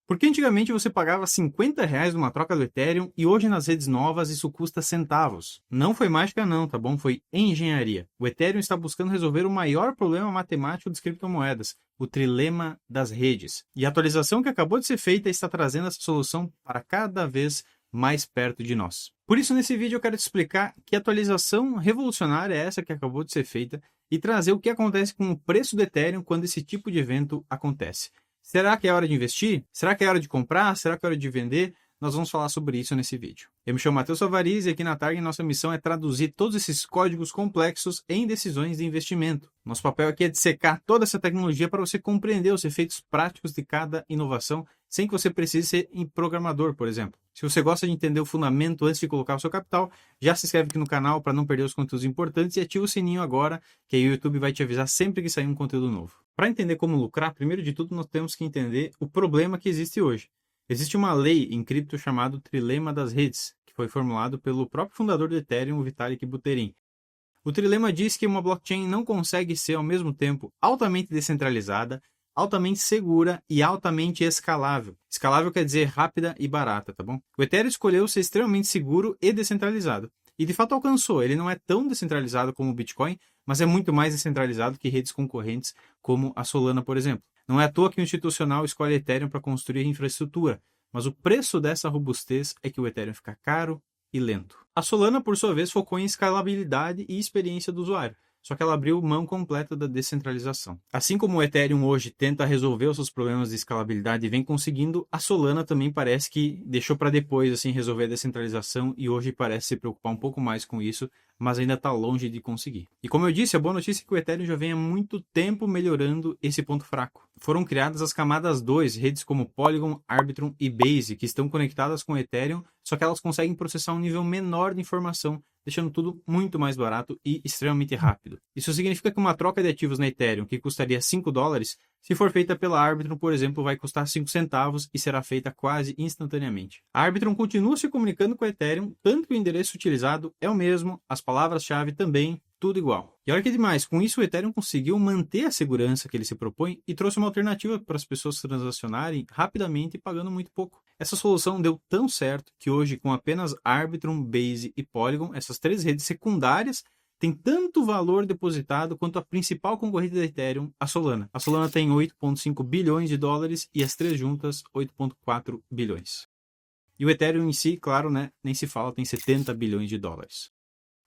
Porque antigamente você pagava R$ 50 numa troca do Ethereum e hoje nas redes novas isso custa centavos. Não foi mágica não, tá bom? Foi engenharia. O Ethereum está buscando resolver o maior problema matemático das criptomoedas, o trilema das redes. E a atualização que acabou de ser feita está trazendo essa solução para cada vez mais perto de nós. Por isso, nesse vídeo eu quero te explicar que atualização revolucionária é essa que acabou de ser feita e trazer o que acontece com o preço do Ethereum quando esse tipo de evento acontece. Será que é hora de investir? Será que é hora de comprar? Será que é hora de vender? Nós vamos falar sobre isso nesse vídeo. Eu me chamo Matheus Savariz e aqui na Target nossa missão é traduzir todos esses códigos complexos em decisões de investimento. Nosso papel aqui é dissecar toda essa tecnologia para você compreender os efeitos práticos de cada inovação sem que você precise ser programador, por exemplo. Se você gosta de entender o fundamento antes de colocar o seu capital, já se inscreve aqui no canal para não perder os conteúdos importantes e ativa o sininho agora, que aí o YouTube vai te avisar sempre que sair um conteúdo novo. Para entender como lucrar, primeiro de tudo nós temos que entender o problema que existe hoje. Existe uma lei em cripto chamada Trilema das Redes, que foi formulado pelo próprio fundador do Ethereum, Vitalik Buterin. O trilema diz que uma blockchain não consegue ser ao mesmo tempo altamente descentralizada, altamente segura e altamente escalável. Escalável quer dizer rápida e barata, tá bom? O Ethereum escolheu ser extremamente seguro e descentralizado. E de fato alcançou. Ele não é tão descentralizado como o Bitcoin, mas é muito mais descentralizado que redes concorrentes como a Solana, por exemplo. Não é à toa que o institucional escolhe Ethereum para construir infraestrutura, mas o preço dessa robustez é que o Ethereum fica caro e lento. A Solana, por sua vez, focou em escalabilidade e experiência do usuário, só que ela abriu mão completa da descentralização. Assim como o Ethereum hoje tenta resolver os seus problemas de escalabilidade e vem conseguindo, a Solana também parece que deixou para depois assim resolver a descentralização e hoje parece se preocupar um pouco mais com isso, mas ainda está longe de conseguir. E como eu disse, a boa notícia é que o Ethereum já vem há muito tempo melhorando esse ponto fraco. Foram criadas as camadas 2, redes como Polygon, Arbitrum e Base, que estão conectadas com o Ethereum, só que elas conseguem processar um nível menor de informação, deixando tudo muito mais barato e extremamente rápido. Isso significa que uma troca de ativos na Ethereum, que custaria $5, se for feita pela Arbitrum, por exemplo, vai custar 5 centavos e será feita quase instantaneamente. A Arbitrum continua se comunicando com o Ethereum, tanto que o endereço utilizado é o mesmo, as palavras-chave também, tudo igual. E olha que demais, com isso o Ethereum conseguiu manter a segurança que ele se propõe e trouxe uma alternativa para as pessoas transacionarem rapidamente e pagando muito pouco. Essa solução deu tão certo que hoje, com apenas Arbitrum, Base e Polygon, essas três redes secundárias tem tanto valor depositado quanto a principal concorrente da Ethereum, a Solana. A Solana tem 8,5 bilhões de dólares e as três juntas 8,4 bilhões. E o Ethereum em si, claro, né, nem se fala, tem 70 bilhões de dólares.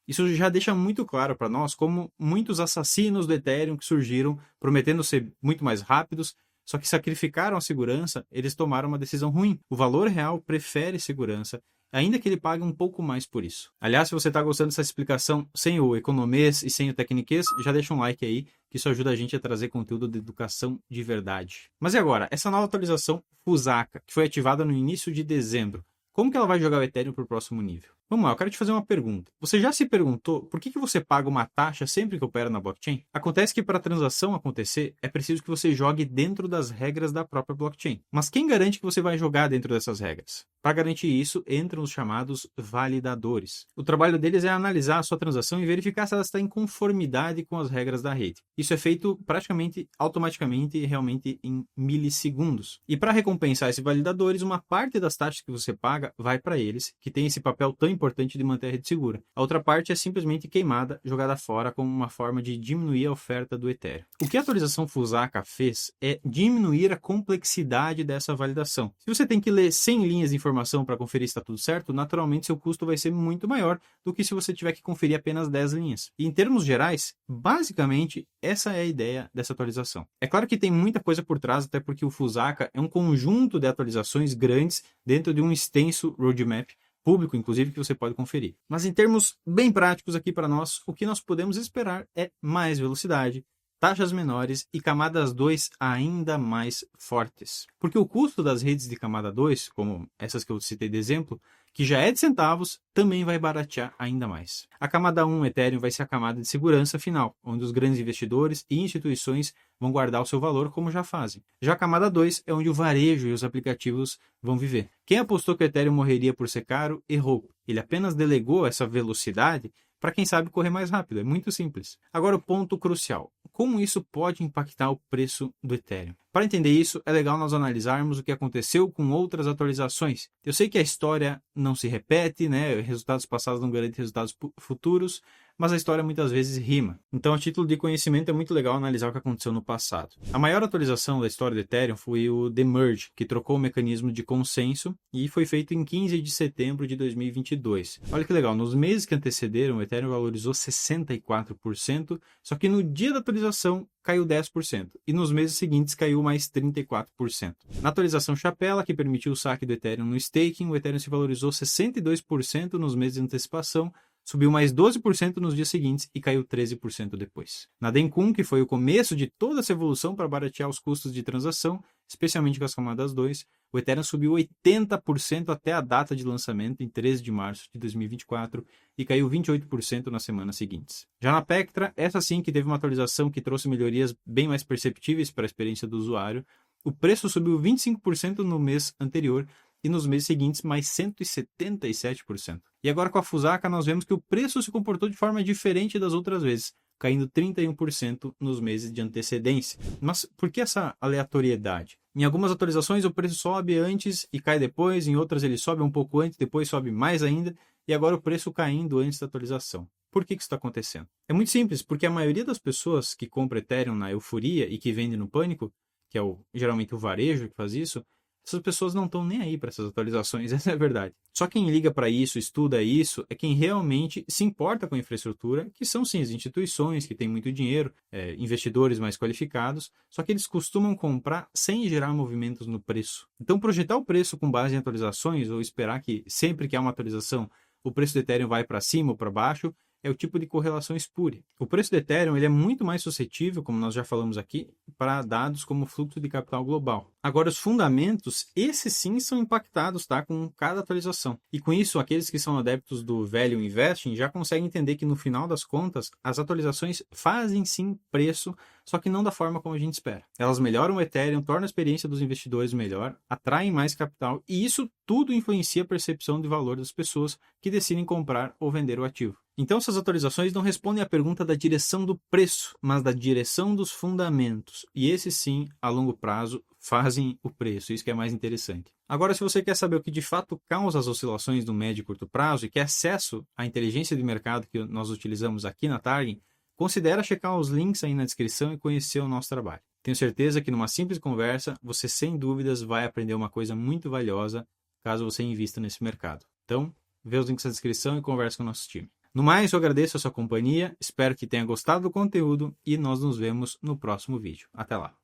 Isso já deixa muito claro para nós como muitos assassinos do Ethereum que surgiram prometendo ser muito mais rápidos, só que sacrificaram a segurança, eles tomaram uma decisão ruim. O valor real prefere segurança, ainda que ele pague um pouco mais por isso. Aliás, se você está gostando dessa explicação sem o economês e sem o tecniquez, já deixa um like aí, que isso ajuda a gente a trazer conteúdo de educação de verdade. Mas e agora? Essa nova atualização Fusaka, que foi ativada no início de dezembro, como que ela vai jogar o Ethereum para o próximo nível? Vamos lá, eu quero te fazer uma pergunta. Você já se perguntou por que você paga uma taxa sempre que opera na blockchain? Acontece que para a transação acontecer, é preciso que você jogue dentro das regras da própria blockchain. Mas quem garante que você vai jogar dentro dessas regras? Para garantir isso, entram os chamados validadores. O trabalho deles é analisar a sua transação e verificar se ela está em conformidade com as regras da rede. Isso é feito praticamente automaticamente e realmente em milissegundos. E para recompensar esses validadores, uma parte das taxas que você paga vai para eles, que tem esse papel tão importante de manter a rede segura. A outra parte é simplesmente queimada, jogada fora como uma forma de diminuir a oferta do Ethereum. O que a atualização Fusaka fez é diminuir a complexidade dessa validação. Se você tem que ler 100 linhas de informação para conferir se está tudo certo, naturalmente seu custo vai ser muito maior do que se você tiver que conferir apenas 10 linhas. E em termos gerais, basicamente, essa é a ideia dessa atualização. É claro que tem muita coisa por trás, até porque o Fusaka é um conjunto de atualizações grandes dentro de um extenso roadmap público, inclusive, que você pode conferir. Mas em termos bem práticos aqui para nós, o que nós podemos esperar é mais velocidade, taxas menores e camadas 2 ainda mais fortes. Porque o custo das redes de camada 2, como essas que eu citei de exemplo, que já é de centavos, também vai baratear ainda mais. A camada 1 Ethereum vai ser a camada de segurança final, onde os grandes investidores e instituições vão guardar o seu valor como já fazem. Já a camada 2 é onde o varejo e os aplicativos vão viver. Quem apostou que o Ethereum morreria por ser caro, errou. Ele apenas delegou essa velocidade para quem sabe correr mais rápido. É muito simples. Agora o ponto crucial. Como isso pode impactar o preço do Ethereum? Para entender isso, é legal nós analisarmos o que aconteceu com outras atualizações. Eu sei que a história não se repete, né? Resultados passados não garantem resultados futuros, mas a história muitas vezes rima. Então, a título de conhecimento, é muito legal analisar o que aconteceu no passado. A maior atualização da história do Ethereum foi o Demerge, que trocou o mecanismo de consenso e foi feito em 15 de setembro de 2022. Olha que legal, nos meses que antecederam, o Ethereum valorizou 64%, só que no dia da atualização caiu 10%, e nos meses seguintes caiu mais 34%. Na atualização Chapela, que permitiu o saque do Ethereum no staking, o Ethereum se valorizou 62% nos meses de antecipação, subiu mais 12% nos dias seguintes e caiu 13% depois. Na Dencun, que foi o começo de toda essa evolução para baratear os custos de transação, especialmente com as camadas 2, o Ethereum subiu 80% até a data de lançamento, em 13 de março de 2024, e caiu 28% nas semanas seguintes. Já na Pectra, essa sim que teve uma atualização que trouxe melhorias bem mais perceptíveis para a experiência do usuário, o preço subiu 25% no mês anterior, e nos meses seguintes mais 177%. E agora com a Fusaka nós vemos que o preço se comportou de forma diferente das outras vezes, caindo 31% nos meses de antecedência. Mas por que essa aleatoriedade? Em algumas atualizações o preço sobe antes e cai depois, em outras ele sobe um pouco antes, depois sobe mais ainda, e agora o preço caindo antes da atualização. Por que isso está acontecendo? É muito simples, porque a maioria das pessoas que compra Ethereum na euforia e que vende no pânico, que é geralmente o varejo que faz isso, essas pessoas não estão nem aí para essas atualizações, essa é a verdade. Só quem liga para isso, estuda isso, é quem realmente se importa com a infraestrutura, que são sim as instituições que têm muito dinheiro, investidores mais qualificados, só que eles costumam comprar sem gerar movimentos no preço. Então projetar o preço com base em atualizações ou esperar que sempre que há uma atualização o preço do Ethereum vai para cima ou para baixo, é o tipo de correlação espúria. O preço do Ethereum ele é muito mais suscetível, como nós já falamos aqui, para dados como fluxo de capital global. Agora, os fundamentos, esses sim são impactados, tá, com cada atualização. E com isso, aqueles que são adeptos do Value Investing já conseguem entender que no final das contas, as atualizações fazem sim preço, só que não da forma como a gente espera. Elas melhoram o Ethereum, tornam a experiência dos investidores melhor, atraem mais capital e isso tudo influencia a percepção de valor das pessoas que decidem comprar ou vender o ativo. Então, essas atualizações não respondem à pergunta da direção do preço, mas da direção dos fundamentos. E esses sim, a longo prazo, fazem o preço. Isso que é mais interessante. Agora, se você quer saber o que de fato causa as oscilações no médio e curto prazo e quer acesso à inteligência de mercado que nós utilizamos aqui na Target, considere checar os links aí na descrição e conhecer o nosso trabalho. Tenho certeza que numa simples conversa, você sem dúvidas vai aprender uma coisa muito valiosa caso você invista nesse mercado. Então, vê os links na descrição e converse com o nosso time. No mais, eu agradeço a sua companhia, espero que tenha gostado do conteúdo e nós nos vemos no próximo vídeo. Até lá!